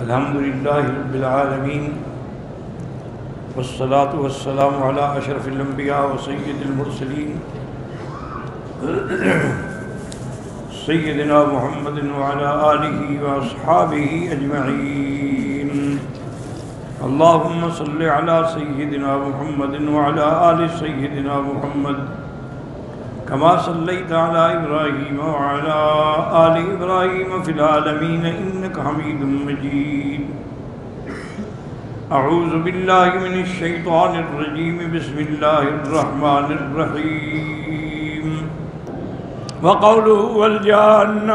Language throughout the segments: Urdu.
الحمد للہ رب العالمین والصلاة والسلام علی اشرف الانبیاء و سید المرسلین سیدنا محمد وعلی آلہ و اصحابہ اجمعین اللہم صلی علی سیدنا محمد وعلی آل سیدنا محمد كما صليت على إبراهيم وعلى آل إبراهيم في العالمين إنك حميد مجيد أعوذ بالله من الشيطان الرجيم بسم الله الرحمن الرحيم وقوله والجان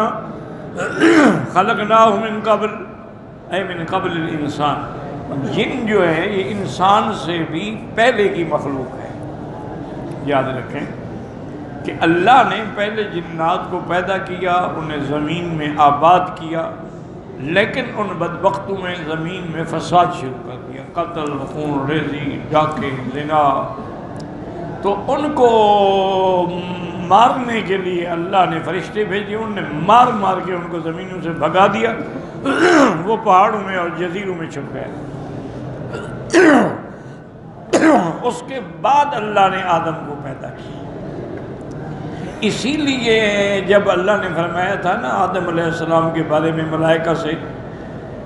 خلقناه من قبل أي من قبل الإنسان جن جو ہے یہ انسان سے بھی پہلے کی مخلوق ہے. یاد رکھیں کہ اللہ نے پہلے جنات کو پیدا کیا، انہیں زمین میں آباد کیا، لیکن ان بدبختوں میں زمین میں فساد شروع کر دیا، قتل، خون ریزی، ڈاکے، زنا. تو ان کو مارنے کے لیے اللہ نے فرشتے بھیجے، انہوں نے مار مار کے ان کو زمینوں سے بھگا دیا، وہ پہاڑوں میں اور جزیروں میں چھپ گئے. اس کے بعد اللہ نے آدم کو پیدا کیا. اسی لیے جب اللہ نے فرمایا تھا نا آدم علیہ السلام کے بارے میں ملائکہ سے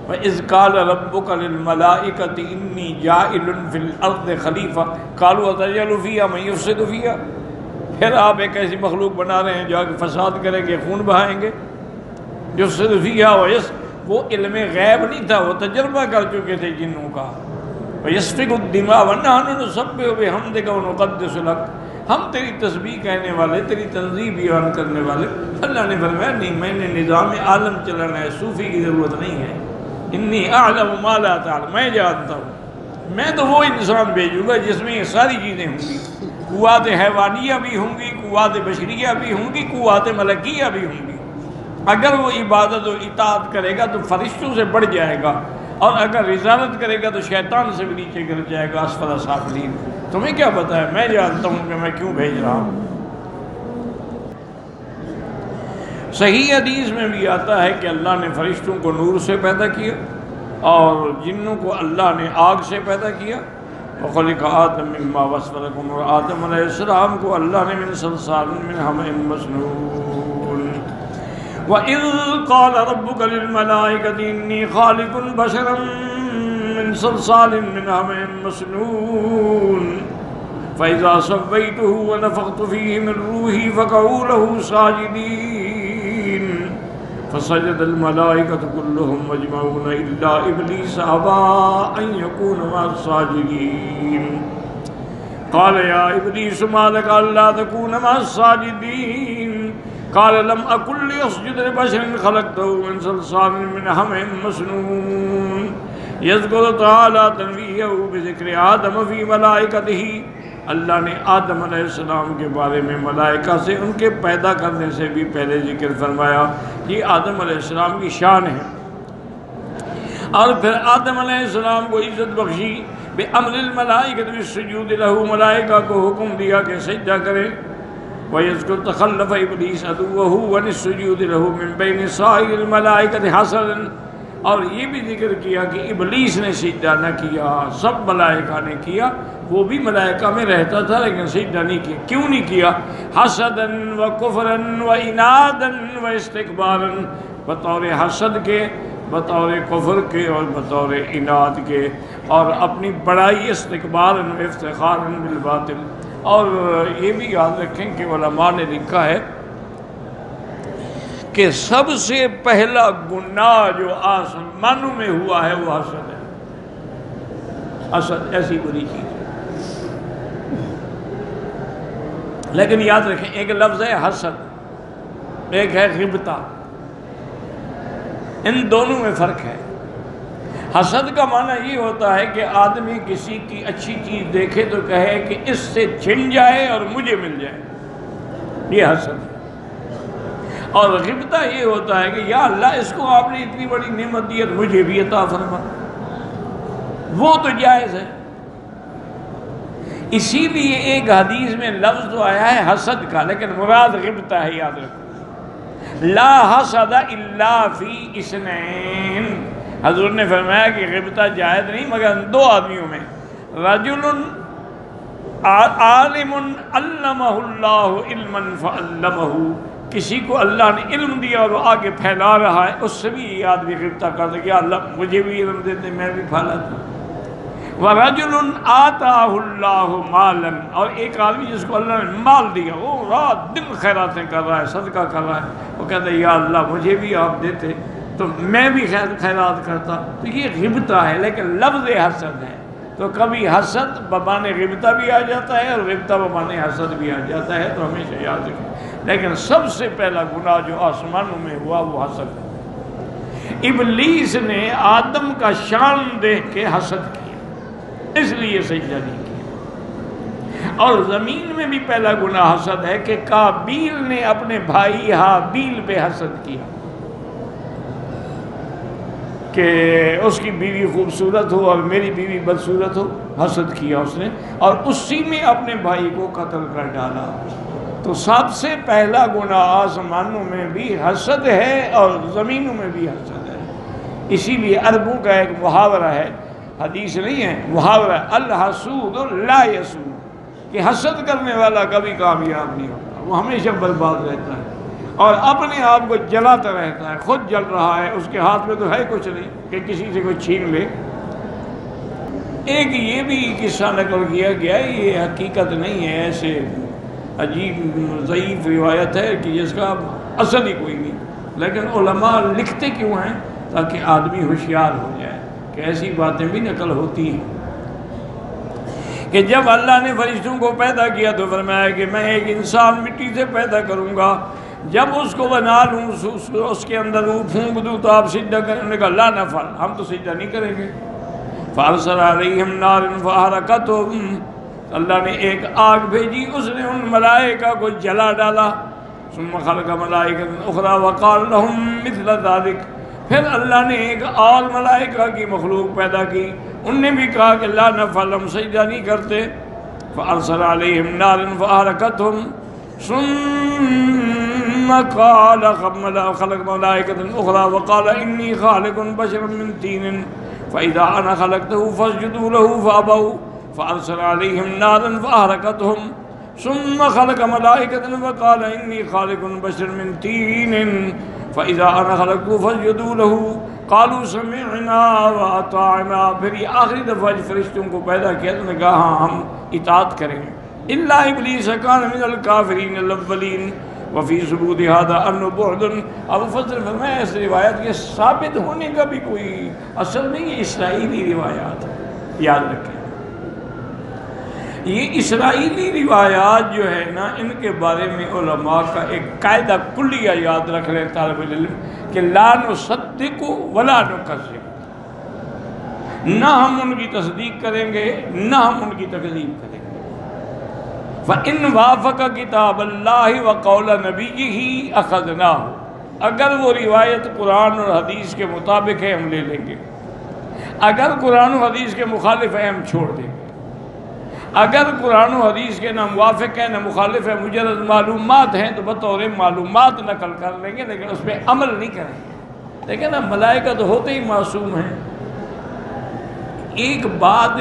وَإِذْ قَالَ رَبُّكَ لِلْمَلَائِكَةِ إِنِّي جَاعِلٌ فِي الْأَرْضِ خَلِيفَةً قَالُوا أَتَجْعَلُ فِيهَا مَن يُفْسِدُ فِيهَا. پھر آپ ایک ایسی مخلوق بنا رہے ہیں جو آگے فساد کریں گے، خون بہائیں گے. يُفْسِدُ فِيهَا وہ علم غیب نہیں تھا، وہ تجربہ کر چکے تھے جنوں کا. وَيَسْفِكُ الدِّمَاءَ وَنَحْنُ نُسَبِّحُ بِحَمْدِكَ وَنُقَدِّسُ لَكَ. ہم تیری تسبیح کہنے والے، تیری تنزیہ بیان کرنے والے. اللہ نے فرمایا نہیں، میں نے نظام عالم چلانا ہے، صوفی کی ضرورت نہیں ہے. انی اعلم ما لا تعلم، میں جانتا ہوں. میں تو وہ انسان بھیجوں گا جس میں یہ ساری چیزیں ہوں گی. قوات حیوانیہ بھی ہوں گی، قوات بشریہ بھی ہوں گی، قوات ملکیہ بھی ہوں گی. اگر وہ عبادت و اطاعت کرے گا تو فرشتوں سے بڑھ جائے گا، اور اگر رضالت کرے گا تو شیطان سے بھی نیچے گر جائے گا، اسفل سافلین. تمہیں کیا پتہ ہے؟ میں جانتا ہوں کہ میں کیوں بھیج رہا ہوں. صحیح حدیث میں بھی آتا ہے کہ اللہ نے فرشتوں کو نور سے پیدا کیا اور جنوں کو اللہ نے آگ سے پیدا کیا. وَخَلِقَ آدَمَ مِمَّا وَصَفَ لَكُمْ، اور آدم علیہ السلام کو اللہ نے من صلصال من حمإ مسنون. وَإِذْ قَالَ رَبُّكَ لِلْمَلَائِكَةِ إِنِّي خَالِقٌ بَشَرًا من صلصال من حمإ مسنون فإذا سويته ونفخت فيه من روحي فقعوا له ساجدين فسجد الملائكة كلهم أجمعون إلا إبليس أبى أن يكون مع الساجدين. قال يا إبليس ما لك ألا تكون مع الساجدين؟ قال لم أكن لأسجد لبشر خلقته من صلصال من حمإ مسنون. یذکر تعالیٰ تنویہہ بذکر آدم فی ملائکتہ. اللہ نے آدم علیہ السلام کے بارے میں ملائکہ سے ان کے پیدا کرنے سے بھی پہلے ذکر فرمایا. یہ آدم علیہ السلام کی شان ہے. اور پھر آدم علیہ السلام کو عزت بخشی بِأَمْرِ الْمَلَائِكَةِ بِالسُّجُودِ لَهُ، ملائکہ کو حکم دیا کہ سجدہ کریں. وَيَذْكُرْ تَخَلَّفَ إِبْلِيسَ عَدُوَّهُ عَنِ السُّجُودِ لَهُ مِنْ بَيْنِ سَائِرِ الْمَلَائِكَةِ حَسَدًا. اور یہ بھی ذکر کیا کہ ابلیس نے سجدہ نہ کیا، سب ملائکہ نے کیا. وہ بھی ملائکہ میں رہتا تھا لیکن سجدہ نہیں کیا. کیوں نہیں کیا؟ حسداً و کفراً و عناداً و استکباراً، بطور حسد کے، بطور کفر کے اور بطور عناد کے، اور اپنی بڑائی استکباراً و افتخاراً بالباطل. اور یہ بھی یاد رکھیں کہ علماء نے لکھا ہے کہ سب سے پہلا گناہ جو آسمانوں میں ہوا ہے وہ حسد ہے. حسد ایسی بری چیز ہے. لیکن یاد رکھیں ایک لفظ ہے حسد، ایک ہے غبطہ. ان دونوں میں فرق ہے. حسد کا معنی یہ ہوتا ہے کہ آدمی کسی کی اچھی چیز دیکھے تو کہے کہ اس سے چھن جائے اور مجھے مل جائے. یہ حسد ہے. اور غبطہ یہ ہوتا ہے کہ یا اللہ اس کو آپ نے اتنی بڑی نعمت دی ہے مجھے بھی عطا فرما. وہ تو جائز ہے. اسی لیے ایک حدیث میں لفظ تو آیا ہے حسد کا، لیکن مراد غبطہ ہے. یاد رکھو لا حسد الا فی اثنین، حضور نے فرمایا کہ غیبت جائز نہیں مگر دو آدمیوں میں، رجل عالم علمہ اللہ علما فعلمہ، کسی کو اللہ نے علم دیا اور وہ آگے پھیلا رہا ہے، اس سے بھی یہ آدمی غیبت کرتا کہ اللہ مجھے بھی علم دیتے میں بھی پھیلاتا۔ وَرَجُلٌ آتَاهُ اللَّهُ مَالًا، اور ایک آدمی جس کو اللہ نے مال دیا، وہ رات دن خیراتیں کر رہا ہے، صدقہ کر رہا ہے، وہ کہتا ہے یا اللہ مجھے بھی آپ دیتے تو میں بھی خیرات کرتا۔ تو یہ غیبتہ ہے، لیکن لفظ حسد ہے، تو کبھی حسد بمانے غیبتہ بھی آ جاتا ہے اور غیبتہ بمانے حسد بھی آ جاتا ہے، تو ہمیشہ یاد رکھیں۔ لیکن سب سے پہلا گناہ جو آسمانوں میں ہوا وہ حسد ہے۔ ابلیس نے آدم کا شان دیکھ کے حسد کیا، اس لیے سجدہ نہیں کیا۔ اور زمین میں بھی پہلا گناہ حسد ہے کہ قابیل نے اپنے بھائی حابیل پہ حسد کیا کہ اس کی بیوی خوبصورت ہو اور میری بیوی بدصورت ہو، حسد کیا اس نے، اور اسی میں اپنے بھائی کو قتل کر ڈالا۔ تو سب سے پہلا گناہ آسمانوں میں بھی حسد ہے اور زمینوں میں بھی حسد ہے۔ اسی لیے عربوں کا ایک محاورہ ہے، حدیث نہیں ہے، محاورہ الحسود لا یسود، کہ حسد کرنے والا کبھی کامیاب نہیں ہوتا، وہ ہمیشہ برباد رہتا ہے اور اپنے آپ کو جلاتا رہتا ہے، خود جل رہا ہے، اس کے ہاتھ میں تو ہے کچھ نہیں کہ کسی سے کوئی چھین لے۔ ایک یہ بھی قصہ نقل کیا گیا، یہ حقیقت نہیں ہے، ایسے عجیب ضعیف روایت ہے کہ جس کا اصل ہی کوئی نہیں، لیکن علماء لکھتے کیوں ہیں؟ تاکہ آدمی ہوشیار ہو جائے کہ ایسی باتیں بھی نقل ہوتی ہیں۔ کہ جب اللہ نے فرشتوں کو پیدا کیا تو فرمایا کہ میں ایک انسان مٹی سے پیدا کروں گا، جب اس کو بنا لوں اس کے اندر روح پھونک دوں تو آپ سجدہ کریں۔ نے کہا لا نفعل، ہم تو سجدہ نہیں کریں گے۔ فارسل علیہم نارا فاحرقتہم، اللہ نے ایک آگ بھیجی، اس نے ان ملائکہ کو جلا ڈالا۔ ثم خلق ملائکۃ اخری وقال لهم مثل ذلك، پھر اللہ نے ایک اور ملائکہ کی مخلوق پیدا کی، ان نے بھی کہا کہ لا نفعل، ہم سجدہ نہیں کرتے۔ فارسل علیہم نارا فاحرقتہم ثم قال خلق ملائکۃ اخری وقال انی خالق بشرا من طین فاذا انا خلقته فاسجدوا له فابوا فارسل علیہم نارا فاحرقتہم ثم خلق ملائکۃ وقال انی خالق بشرا من طین فاذا انا خلقته فاسجدوا له قالوا سمعنا واطعنا، پھر یہ آخری دفعہ فرشتوں کو پیدا کیا تو نے کہا ہاں ہم اطاعت کریں گے۔ الا ابلیس کان من الکافرین الاولین وفی ثبوت ھذا انہ بعد، ابو فضل فرمایا اس روایت کے ثابت ہونے کا بھی کوئی اصل نہیں ہے، اسرائیلی روایات یاد رکھیں۔ یہ اسرائیلی روایات جو ہے نا، ان کے بارے میں علماء کا ایک قاعدہ کلیہ یاد رکھ لیں طالب علم کہ لا نصدق ولا نکذب، نہ ہم ان کی تصدیق کریں گے نہ ہم ان کی تکذیب کریں گے۔ فَإِنْ وَافَقَ كِتَابَ اللَّهِ وَقَوْلَ نَبِيِّهِ أَخَذْنَاهُ، اگر وہ روایت قرآن اور حدیث کے مطابق ہے ہم لے لیں گے، اگر قرآن و حدیث کے مخالف ہے ہم چھوڑ دیں گے، اگر قرآن و حدیث کے نہ موافق ہے نہ مخالف ہے، مجرد معلومات ہیں تو بطور معلومات نقل کر لیں گے لیکن اس پہ عمل نہیں کریں گے۔ لیکن اب ملائکہ تو ہوتے ہی معصوم ہیں۔ ایک بات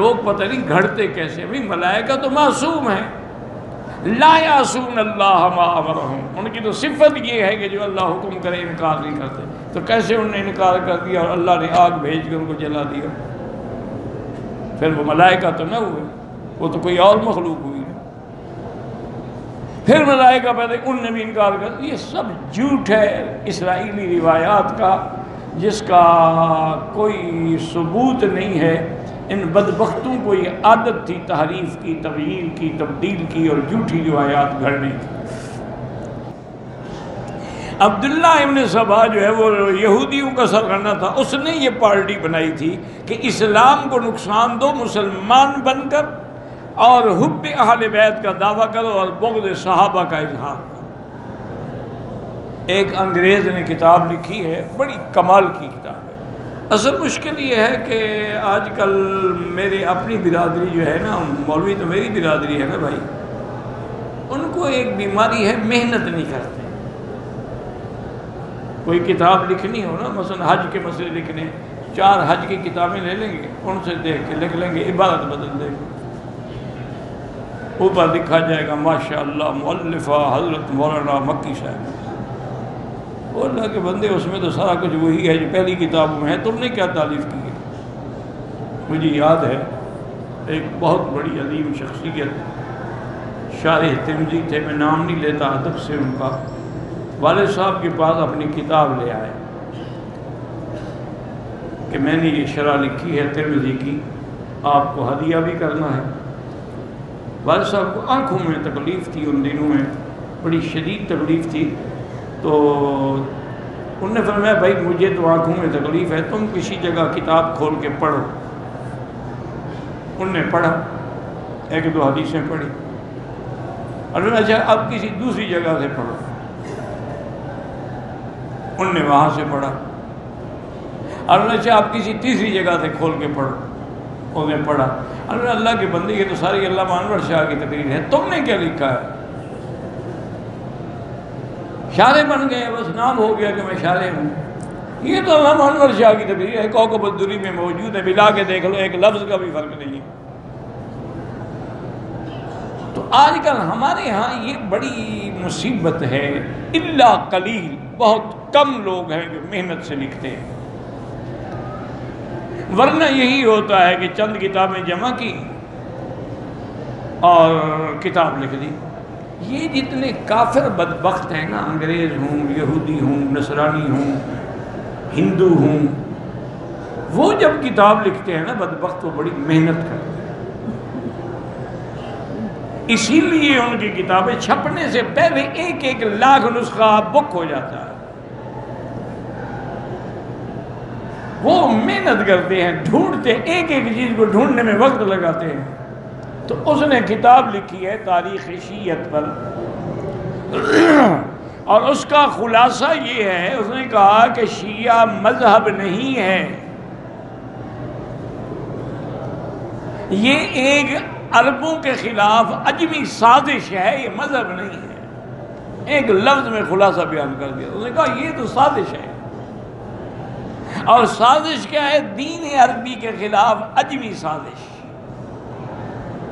لوگ پتہ نہیں گھڑتے کیسے، بھی ملائکہ تو معصوم ہیں، لا یعصون اللہ ما امرہم، ان کی تو صفت یہ ہے کہ جو اللہ حکم کرے انکار نہیں کرتے، تو کیسے انہوں نے انکار کر دیا اور اللہ نے آگ بھیج کر ان کو جلا دیا؟ پھر وہ ملائکہ تو نہ ہوئے، وہ تو کوئی اور مخلوق ہوئی۔ پھر ملائکہ پیدا، ان نے بھی انکار کر دیا۔ یہ سب جھوٹ ہے اسرائیلی روایات کا، جس کا کوئی ثبوت نہیں ہے۔ ان بدبختوں کو یہ عادت تھی تحریف کی، تغییر کی، تبدیل کی اور جھوٹی روایات گھڑنے کی۔ عبداللہ ابن سبا جو ہے وہ یہودیوں کا سرغنہ تھا، اس نے یہ پارٹی بنائی تھی کہ اسلام کو نقصان دو، مسلمان بن کر اور حب اہل بیت کا دعویٰ کرو اور بغض صحابہ کا اظہار کرو۔ ایک انگریز نے کتاب لکھی ہے، بڑی کمال کی کتاب ہے۔ اصل مشکل یہ ہے کہ آج کل میرے اپنی برادری جو ہے نا، مولوی تو میری برادری ہے نا بھائی، ان کو ایک بیماری ہے، محنت نہیں کرتے۔ کوئی کتاب لکھنی ہو نا، مثلا حج کے مسئلے لکھنے، 4 حج کی کتابیں لے لیں گے، ان سے دیکھ کے لکھ لیں گے، عبادت بدل دیں گے۔ اوپر لکھا جائے گا ماشاءاللہ مؤلفہ حضرت مولانا مکی صاحب۔ وہ اللہ کے بندے، اس میں تو سارا کچھ وہی ہے جو پہلی کتابوں میں ہے، تم نے کیا تالیف کی ہے؟ مجھے یاد ہے ایک بہت بڑی عظیم شخصیت شارح ترمذی تھے، میں نام نہیں لیتا ادب سے، ان کا والد صاحب کے پاس اپنی کتاب لے آئے کہ میں نے یہ شرح لکھی ہے ترمذی کی، آپ کو ہدیہ بھی کرنا ہے۔ والد صاحب کو آنکھوں میں تکلیف تھی، ان دنوں میں بڑی شدید تکلیف تھی، تو انہوں نے فرمایا بھائی مجھے تو آنکھوں میں تکلیف ہے، تم کسی جگہ کتاب کھول کے پڑھو۔ انہوں نے پڑھا، 1-2 حدیثیں پڑھی، اور انہوں نے اچھا اب کسی دوسری جگہ سے پڑھو۔ انہوں نے وہاں سے پڑھا، اور انہوں نے اچھا اب کسی تیسری جگہ سے کھول کے پڑھو۔ انہوں نے پڑھا، اور اللہ کے بندے یہ تو ساری علامہ انور شاہ کی تقریر ہے، تم نے کیا لکھا ہے؟ شارح بن گئے، بس نام ہو گیا کہ میں شارح ہوں۔ یہ تو علامہ انور شاہ کی تقریر ہے، کوکب الدری میں موجود ہے، ملا کے دیکھ لو، ایک لفظ کا بھی فرق نہیں ہے۔ تو آج کل ہمارے ہاں یہ بڑی مصیبت ہے، الا قلیل، بہت کم لوگ ہیں جو محنت سے لکھتے ہیں، ورنہ یہی ہوتا ہے کہ چند کتابیں جمع کی اور کتاب لکھ دی۔ یہ جتنے کافر بدبخت ہیں نا، انگریز ہوں، یہودی ہوں، نصرانی ہوں، ہندو ہوں، وہ جب کتاب لکھتے ہیں نا بدبخت، وہ بڑی محنت کرتے ہیں، اسی لیے ان کی کتابیں چھپنے سے پہلے 1 لاکھ نسخہ بک ہو جاتا ہے۔ وہ محنت کرتے ہیں، ڈھونڈتے، ایک چیز کو ڈھونڈنے میں وقت لگاتے ہیں۔ تو اس نے کتاب لکھی ہے تاریخ شیعت پر، اور اس کا خلاصہ یہ ہے، اس نے کہا کہ شیعہ مذہب نہیں ہے، یہ ایک عربوں کے خلاف عجمی سازش ہے، یہ مذہب نہیں ہے۔ ایک لفظ میں خلاصہ بیان کر دیا، اس نے کہا یہ تو سازش ہے، اور سازش کیا ہے؟ دین عربی کے خلاف عجمی سازش۔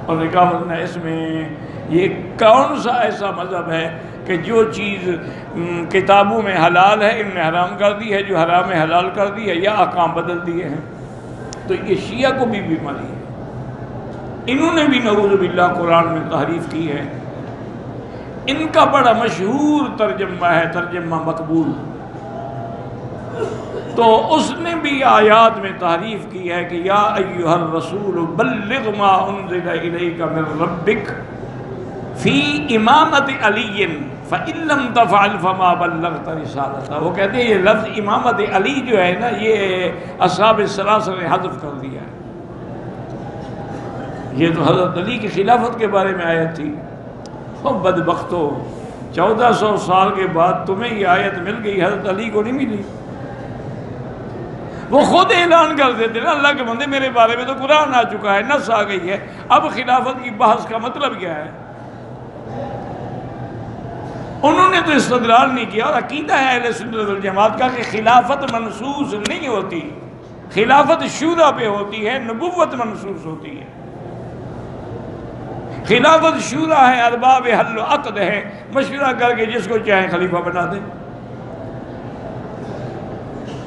اور نے کہا ورنہ اس میں یہ کون سا ایسا مذہب ہے کہ جو چیز کتابوں میں حلال ہے ان نے حرام کر دی ہے، جو حرام ہے حلال کر دی ہے، یا احکام بدل دیے ہیں؟ تو یہ شیعہ کو بھی بیماری ہے، انہوں نے بھی نعوذ باللہ قرآن میں تحریف کی ہے۔ ان کا بڑا مشہور ترجمہ ہے، ترجمہ مقبول، تو اس نے بھی آیات میں تحریف کی ہے کہ یا ایھا الرسول بلغ ما انزل الیک من ربک فی امامت علی فإن لم تفعل فما بلغت رسالتہ۔ وہ کہتے ہیں یہ لفظ امامت علی جو ہے نا، یہ اصحاب السلاسل نے حذف کر دیا ہے، یہ تو حضرت علی کی خلافت کے بارے میں آیت تھی۔ وہ بدبختو، 1400 سال کے بعد تمہیں یہ آیت مل گئی، حضرت علی کو نہیں ملی۔ وہ خود اعلان کر دیتے نا، اللہ کے بندے میرے بارے میں تو قرآن آ چکا ہے، نص آ گئی ہے، اب خلافت کی بحث کا مطلب کیا ہے؟ انہوں نے تو استدلال نہیں کیا، اور عقیدہ ہے اہل سنت والجماعت کا کہ خلافت منصوص نہیں ہوتی، خلافت شورا پہ ہوتی ہے، نبوت منصوص ہوتی ہے۔ خلافت شورا ہے، ارباب حل و عقد ہے، مشورہ کر کے جس کو چاہیں خلیفہ بنا دیں۔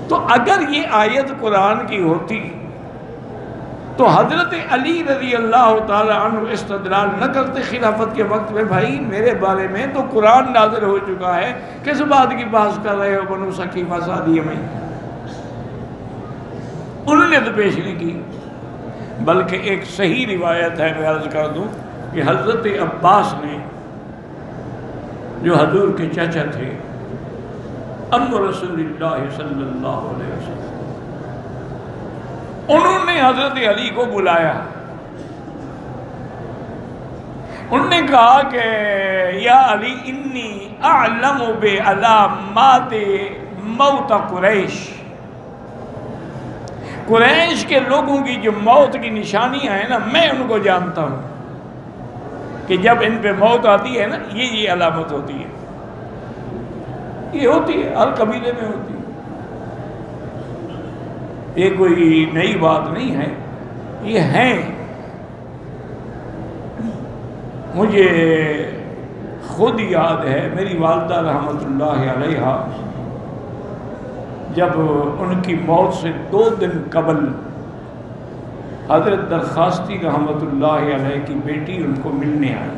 تو اگر یہ آیت قرآن کی ہوتی تو حضرت علی رضی اللہ تعالی عنہ استدلال نہ کرتے خلافت کے وقت میں، بھائی میرے بارے میں تو قرآن نازل ہو چکا ہے، کس بات کی بحث کر رہے ہو بنو ثقیفہ سعدیہ میں؟ انہوں نے تو پیش نہیں کی، بلکہ ایک صحیح روایت ہے، میں عرض کر دوں کہ حضرت عباس نے، جو حضور کے چچا تھے، ام رسول اللہ صلی اللہ علیہ وسلم، انہوں نے حضرت علی کو بلایا، انہوں نے کہا کہ یا علی انی اعلم بعلامات موت قریش، قریش کے لوگوں کی جو موت کی نشانیاں ہیں نا، میں ان کو جانتا ہوں کہ جب ان پہ موت آتی ہے نا، یہ علامت ہوتی ہے۔ یہ ہوتی ہے، ہر قبیلے میں ہوتی ہے، یہ کوئی نئی بات نہیں ہے، یہ ہیں۔ مجھے خود یاد ہے میری والدہ رحمۃ اللہ علیہا جب ان کی موت سے 2 دن قبل حضرت درخواستی رحمۃ اللہ علیہ کی بیٹی ان کو ملنے آئی،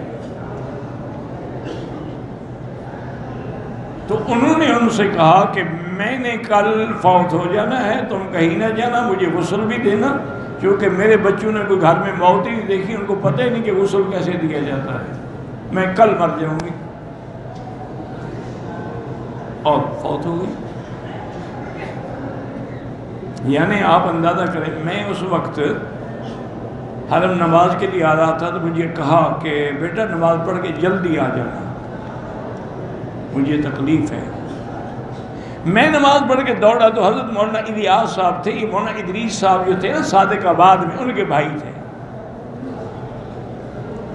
تو انہوں نے ان سے کہا کہ میں نے کل فوت ہو جانا ہے، تم کہیں نہ جانا، مجھے غسل بھی دینا، کیونکہ میرے بچوں نے کوئی گھر میں موت ہی نہیں دیکھی، ان کو پتہ ہی نہیں کہ غسل کیسے دیا جاتا ہے، میں کل مر جاؤں گی، اور فوت ہو گئی۔ یعنی آپ اندازہ کریں، میں اس وقت حرم نماز کے لیے آ رہا تھا، تو مجھے کہا کہ بیٹا نماز پڑھ کے جلدی آ جانا، مجھے تکلیف ہے۔ میں نماز پڑھ کے دوڑا تو حضرت مولانا الیاس صاحب تھے، یہ مولانا ادریس صاحب جو تھے نا صادق آباد میں، ان کے بھائی تھے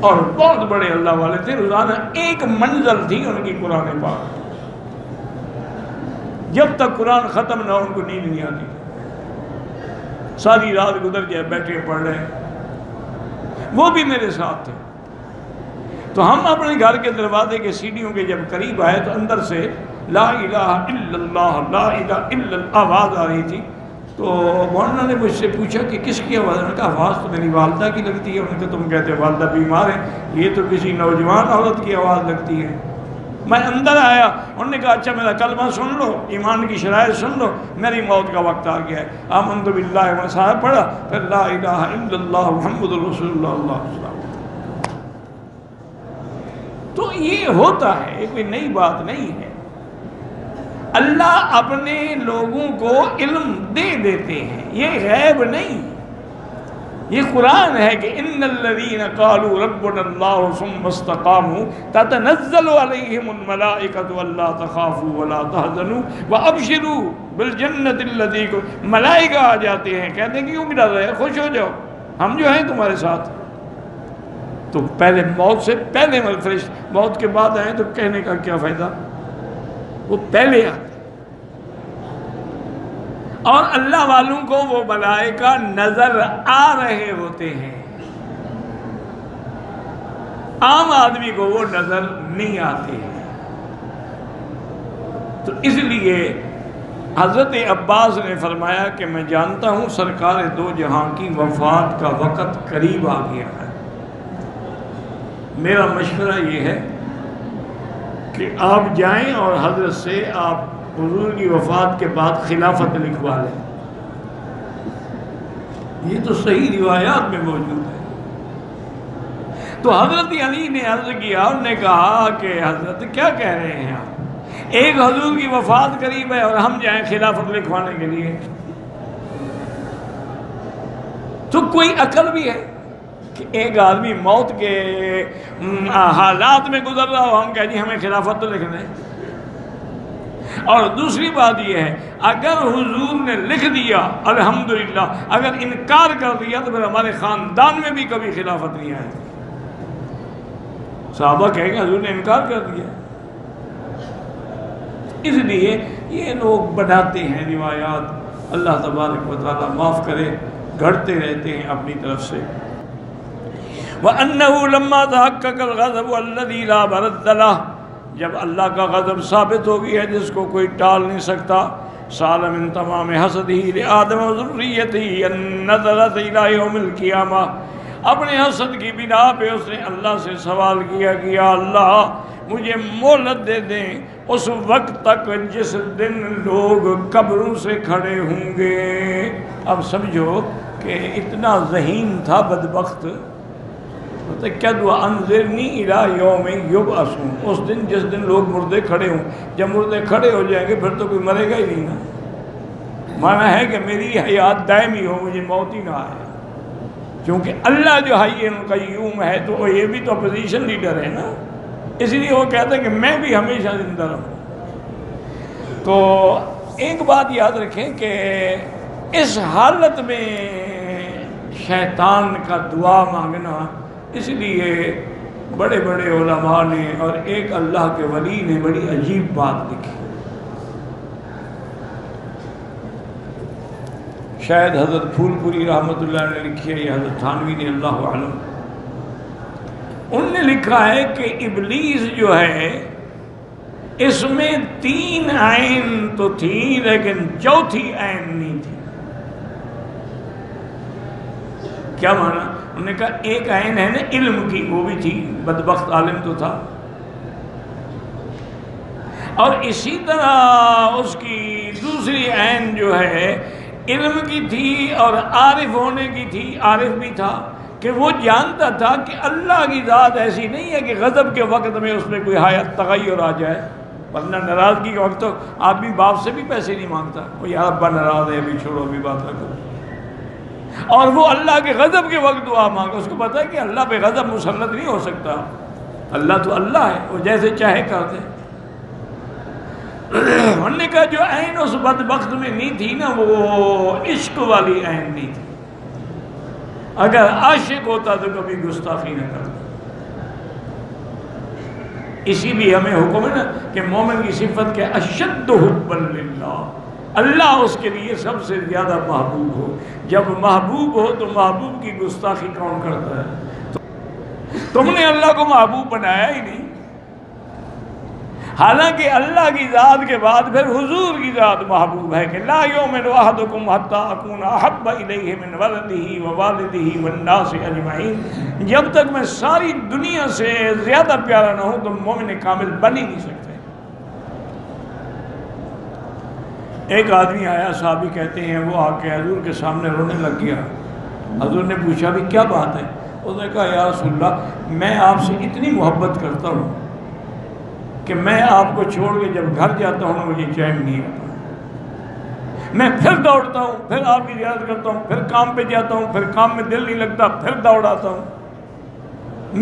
اور بہت بڑے اللہ والے تھے، روزانہ ایک منزل تھی ان کی قرآن پاک، جب تک قرآن ختم نہ ہو ان کو نیند نہیں آتی، ساری رات گزر جائے بیٹھے پڑھ رہے ہیں، وہ بھی میرے ساتھ تھے۔ تو ہم اپنے گھر کے دروازے کے سیڑھیوں کے جب قریب آئے تو اندر سے لا الہ الا اللہ لا الہ الا اللہ آواز آ رہی تھی، تو مولانا نے مجھ سے پوچھا کہ کس کی آواز؟ انہوں نے کہا آواز تو میری والدہ کی لگتی ہے۔ انہوں نے کہا تم کہتے ہیں والدہ بیمار ہے، یہ تو کسی نوجوان عورت کی آواز لگتی ہے۔ میں اندر آیا، انہوں نے کہا اچھا میرا کلمہ سن لو، ایمان کی شرائط سن لو، میری موت کا وقت آ گیا ہے، آمنت باللہ مساحب پڑھا، پھر لا الہ الا اللہ محمد رسول اللہ اللہ علیہ وسلم۔ تو یہ ہوتا ہے، یہ کوئی نئی بات نہیں ہے، اللہ اپنے لوگوں کو علم دے دیتے ہیں، یہ غیب نہیں، یہ قرآن ہے کہ ان الذین قالوا ربنا اللہ ثم استقاموا تتنزل علیہم الملائکۃ الا تخافوا ولا تحزنوا وابشروا بالجنۃ التی، ملائکہ آ جاتے ہیں کہتے ہیں کیوں بھی ڈر رہے، خوش ہو جاؤ، ہم جو ہیں تمہارے ساتھ۔ تو پہلے موت سے پہلے فرشتے، موت کے بعد آئیں تو کہنے کا کیا فائدہ، وہ پہلے آتے، اور اللہ والوں کو وہ ملائکہ نظر آ رہے ہوتے ہیں، عام آدمی کو وہ نظر نہیں آتے ہیں۔ تو اس لیے حضرت عباس نے فرمایا کہ میں جانتا ہوں سرکار دو جہاں کی وفات کا وقت قریب آ گیا ہے، میرا مشورہ یہ ہے کہ آپ جائیں اور حضرت سے آپ حضور کی وفات کے بعد خلافت لکھوا لیں، یہ تو صحیح روایات میں موجود ہے۔ تو حضرت علی نے عرض کیا، انہوں نے کہا کہ حضرت کیا کہہ رہے ہیں آپ، ایک حضور کی وفات قریب ہے اور ہم جائیں خلافت لکھوانے کے لیے، تو کوئی عقل بھی ہے کہ ایک آدمی موت کے حالات میں گزر رہا ہو، ہم کہیں جی ہمیں خلافت تو لکھنا ہے۔ اور دوسری بات یہ ہے اگر حضور نے لکھ دیا الحمدللہ، اگر انکار کر دیا تو پھر ہمارے خاندان میں بھی کبھی خلافت نہیں آئے گی۔ صحابہ کہیں گے حضور نے انکار کر دیا، اس لیے یہ لوگ بناتے ہیں روایات، اللہ تبارک و تعالیٰ معاف کرے، گھڑتے رہتے ہیں اپنی طرف سے۔ وَأَنَّهُ لَمَّا تَحَقَّقَ الْغَضَبُ الَّذِي لَا مَرَدَّ لَهُ، جب اللہ کا غضب ثابت ہو گیا جس کو کوئی ٹال نہیں سکتا، سَأَلَ مِن تَمَامِ حَسَدِهِ لِآدَمَ وَذُرِّيَّتِهِ النَّظَرَةَ إِلَىٰ يَوْمِ الْقِيَامَةِ، اپنے حسد کی بنا پہ اس نے اللہ سے سوال کیا کہ یا اللہ مجھے مہلت دے دیں اس وقت تک جس دن لوگ قبروں سے کھڑے ہوں گے۔ اب سمجھو کہ اتنا ذہین تھا بدبخت، کیا دعا انذرنی الی یوم یبعثون، اس دن جس دن لوگ مردے کھڑے ہوں، جب مردے کھڑے ہو جائیں گے پھر تو کوئی مرے گا ہی نہیں نا، مانا ہے کہ میری حیات دائمی ہو، مجھے موت ہی نہ آئے، کیونکہ اللہ جو حی القیوم ہے تو یہ بھی تو اپوزیشن لیڈر ہے نا، اس لیے وہ کہتا ہے کہ میں بھی ہمیشہ زندہ رہوں۔ تو ایک بات یاد رکھیں کہ اس حالت میں شیطان کا دعا مانگنا، اس لیے بڑے بڑے علماء نے اور ایک اللہ کے ولی نے بڑی عجیب بات لکھی، شاید حضرت پھول پوری رحمۃ اللہ نے لکھی ہے یا حضرت تھانوی نے، اللہ عالم، ان نے لکھا ہے کہ ابلیس جو ہے اس میں 3 عین تو تھی لیکن چوتھی عین نہیں تھی۔ کیا مانا؟ انہوں نے کہا ایک عین ہے نا علم کی، وہ بھی تھی، بدبخت عالم تو تھا، اور اسی طرح اس کی دوسری عین جو ہے علم کی تھی اور عارف ہونے کی تھی، عارف بھی تھا کہ وہ جانتا تھا کہ اللہ کی ذات ایسی نہیں ہے کہ غضب کے وقت میں اس میں کوئی حیات تغیر آ جائے، ورنہ ناراضگی کے وقت تو آدمی باپ سے بھی پیسے نہیں مانگتا، وہ یار ابا ناراض ہے، ابھی چھوڑو، ابھی بات نہ کرو، اور وہ اللہ کے غضب کے وقت دعا مانگا، اس کو پتا ہے کہ اللہ پہ غضب مسلط نہیں ہو سکتا، اللہ تو اللہ ہے، وہ جیسے چاہے کر دے۔ انہوں نے کہا جو عین اس بدبخت میں نہیں تھی نا، وہ عشق والی عین نہیں تھی، اگر عاشق ہوتا تو کبھی گستاخی نہ کرتا۔ اسی لیے ہمیں حکم ہے نا کہ مومن کی صفت کے اشد حبا للہ، اللہ اس کے لیے سب سے زیادہ محبوب ہو، جب محبوب ہو تو محبوب کی گستاخی کون کرتا ہے؟ تم نے اللہ کو محبوب بنایا ہی نہیں، حالانکہ اللہ کی ذات کے بعد پھر حضور کی ذات محبوب ہے کہ لا یؤمن احدکم حتی اکون احب الیہ من ولدہ ووالدہ والناس اجمعین، جب تک میں ساری دنیا سے زیادہ پیارا نہ ہوں تو مومن کامل بن ہی نہیں سکتے۔ ایک آدمی آیا، صحابی کہتے ہیں، وہ آ کے حضور کے سامنے رونے لگ گیا۔ حضور نے پوچھا بھی کیا بات ہے؟ اس نے کہا یا رسول اللہ، میں آپ سے اتنی محبت کرتا ہوں کہ میں آپ کو چھوڑ کے جب گھر جاتا ہوں مجھے چین نہیں آتا، میں پھر دوڑتا ہوں، پھر آپ کی زیارت کرتا ہوں، پھر کام پہ جاتا ہوں، پھر کام میں دل نہیں لگتا، پھر دوڑ آتا ہوں،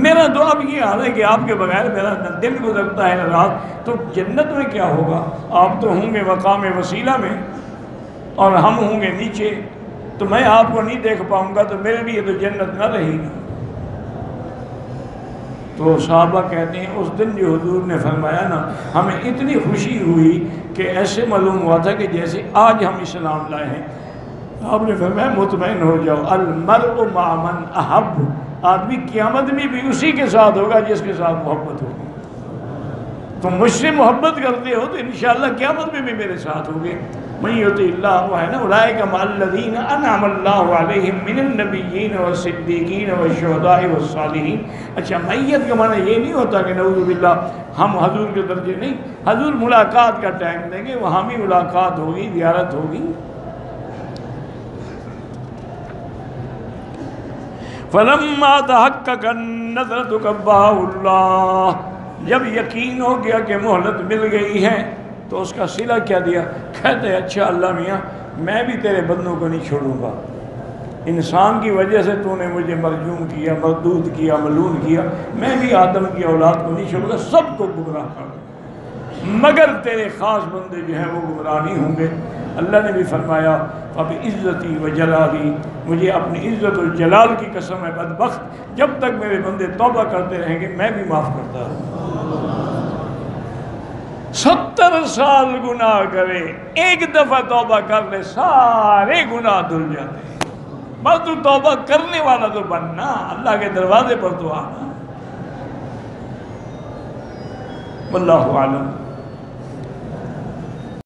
میرا تو اب یہ حال ہے کہ آپ کے بغیر میرا نہ دن گزرتا ہے نہ رات، تو جنت میں کیا ہوگا؟ آپ تو ہوں گے مقام وسیلہ میں اور ہم ہوں گے نیچے، تو میں آپ کو نہیں دیکھ پاؤں گا، تو میرے لیے تو جنت نہ رہے گی۔ تو صحابہ کہتے ہیں اس دن جو حضور نے فرمایا نا، ہمیں اتنی خوشی ہوئی کہ ایسے معلوم ہوا تھا کہ جیسے آج ہم اسلام لائے ہیں۔ آپ نے فرمایا مطمئن ہو جاؤ، المرء مع من احب، آدمی قیامت میں بھی اسی کے ساتھ ہوگا جس کے ساتھ محبت ہوگی۔ تم مجھ سے محبت کرتے ہو تو انشاءاللہ قیامت میں بھی میرے ساتھ ہوگے۔ من یطع اللہ، وہ ہے نا اولئک مع الذین انعم اللہ علیہم من النبیین والصدیقین والشہداء والصالحین۔ اچھا، میت کا معنی یہ نہیں ہوتا کہ نعوذ باللہ ہم حضور کے درجے نہیں، حضور ملاقات کا ٹائم دیں گے، وہاں بھی ملاقات ہوگی، زیارت ہوگی۔ فلما تحقق النظرۃ قبضہ اللہ، جب یقین ہو گیا کہ مہلت مل گئی ہے تو اس کا صلہ کیا دیا؟ کہتے ہیں اچھا اللہ میاں، میں بھی تیرے بندوں کو نہیں چھوڑوں گا، انسان کی وجہ سے تو نے مجھے مرجوم کیا، مردود کیا، ملعون کیا، میں بھی آدم کی اولاد کو نہیں چھوڑوں گا، سب کو گمراہ کر دوں، مگر تیرے خاص بندے جو ہیں وہ گمراہ نہیں ہوں گے۔ اللہ نے بھی فرمایا فَبِعِزَّتِي وَجَلَالِي، مجھے اپنی عزت و جلال کی قسم ہے، بدبخت جب تک میرے بندے توبہ کرتے رہیں گے میں بھی معاف کرتا ہوں۔ 70 سال گناہ کرے، ایک دفعہ توبہ کر لے، سارے گناہ دھل جاتے ہیں۔ بس تو توبہ کرنے والا تو بننا، اللہ کے دروازے پر تو آنا۔ واللہ اعلم۔